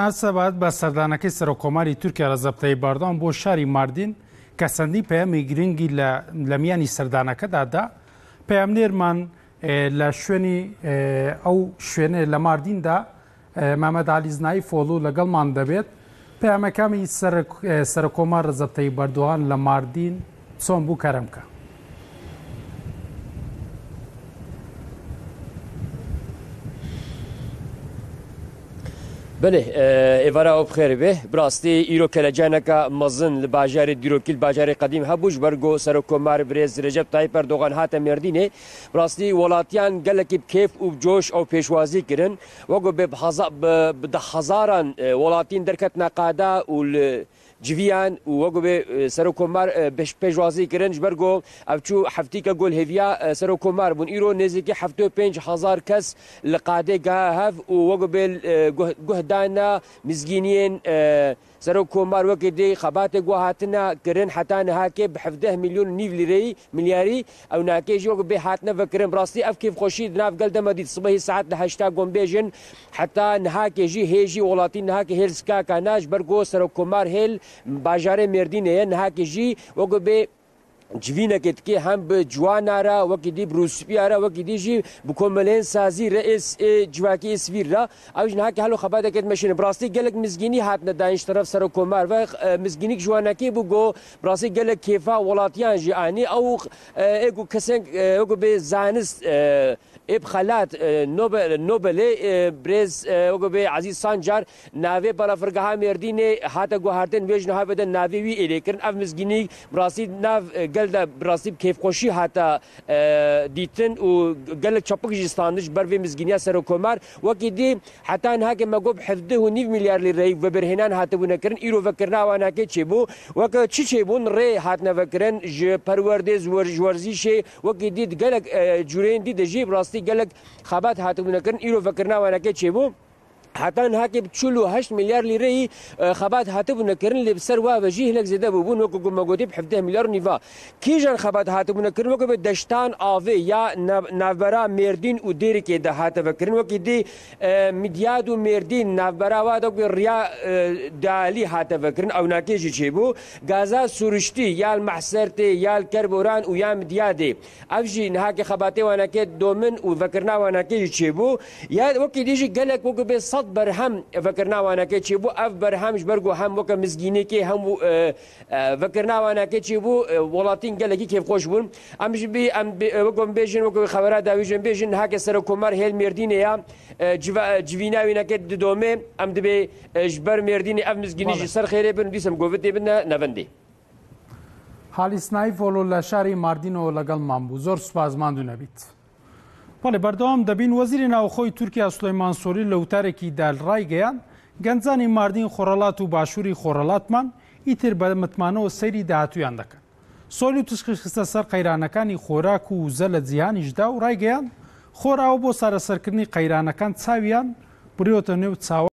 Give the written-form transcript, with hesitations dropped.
سبات با سردانکی سرکوماری ترکیه رزب طیب اردوغان بو شاری ماردین کسندی پیامی گرینگی لمیانی سردانکه دادا پیامنیرمان لشونی او شونه لماردین دا محمد علی زنایی فولو لگل مان دبید پیامکامی سرکومار رزب طیب اردوغان لماردین صون بو کرم که بله ایوارا او بخیر به براستی ایرو کلجانکا مزن لباجار دیروکیل باجار قدیم هبوش برگو سرکومار برز رجب طیب اردوغان هات مردینه براستی ولاتیان گلکی کیف و جوش او پیشوازی کرن وگو به هزاران ولاتین درکت نقادا و جویان و وگو به سرکومار پیشوازی کرن جبرگو ابچو هفتی که گل هویا سرکومار بون ایرو نزدیک 75,000 کس لقاده گاهف و وگو به دانا مزگینین سرکومار وکی دی خبات گوهاتنا کرن حتی نهاکی ب 17 میلیون نیو لیری ملیاری او ناکی جو به هاتنا فکرن براستی اف کیف خوشی ناف قلده مدید صبح ساعت 8 قم بیجن حتی نهاکی جی هیجی ولاتین نهاکی هیلسکا کاناج برگو سرکومار هیل باجار مردینه نهاکی جی وگو به جوینا که هم به جوانارا وکی دی بروسپیارا وکی دی جی بکملین سازی رئیس جواکی اسویر را اوج نه که حلو خباده که مشین براستی گلک مزگینی هات ندانش طرف سرکومار و مزگینی جوانکی بگو براستی گلک کیفا ولاتیان جانی او اگو کسن اگو به زانست اب خلات نوبل برز اگو به عزیز سانجار ناوی بالا فرقها مردینه هات گوهارتن ویج نه بدن ناوی وی الیکرن اف مزگینی براستی ناو قال براسي كيف خوشي حتى ديتن وقال لك شابك جيستاندش برفي مزجينيا سركومار وكيدي حتى هاك ما قب حفظه 9 مليار ليري وبرهنان هاتبونا كرن ايرو فكرنا وانا كيتشيبو وك تشيبون ري هاتنا فكرن ج پروردز ورزيشي وكيدي قال لك جورين دي دجي براسي قال لك خبات هاتبونا كرن ايرو فكرنا وانا كيتشيبو حتى هاكي بتشلو 8 مليار ليري خبات هاتبونا كرن اللي بسر وجيه لك زيدا بون وكو موجودي ب 11 مليار نيفا كيجان خبات هاتبونا كرن وكو دشتان افي يا نافبرا مردين وديركي ده هاتفكرن وكي دي ميديادو مردين نافبرا وادو ريا دالي هاتفكرن او ناكيجي تشيبو غازا سورشتي يا المحسرتي يا الكربوران ويا مديادي افجي نهاكي خباتي وانا كي دومن وفكرنا وانا كيجي تشيبو يا وكي ديجي قالك وكو بصد برهم فكرنا وانا كتشيبو اف برهمش برجو هم وك مزجيني كي هم فكرنا وانا كتشيبو ولاتين قالكي كيف خوش بون امش بي ام وكم بيجن وكم خبرات داويجن بيجن هاك سركومار هيل مردينه يا جويناوي نكد دومي ام دبي جبر مرديني اف مزجيني سر خيري بن ديسم گوفتي بن نوندي حالی سنای فولو لشاری ماردینو لگل مامبو زور سپاسماندو نبید بله بردوام دبین وزیر ناوخۆی تورکیا سلەیمان سۆری لەوتارێکی دالڕایگەیان گەنجانی ماردین خۆڕەڵات و باشووری خۆڕەڵاتمان ئیتر بە متمانەوە سەیری داهاتویان دەکەن. سۆلی و تشخیص خستە سەر قەیرانەکانی خۆراک و وزە لە جیهانیشدا و ڕایگەیان خۆراوە بۆ سارەسەرکردنی قەیرانەکان چاویان بڕیۆتە نێو چاوە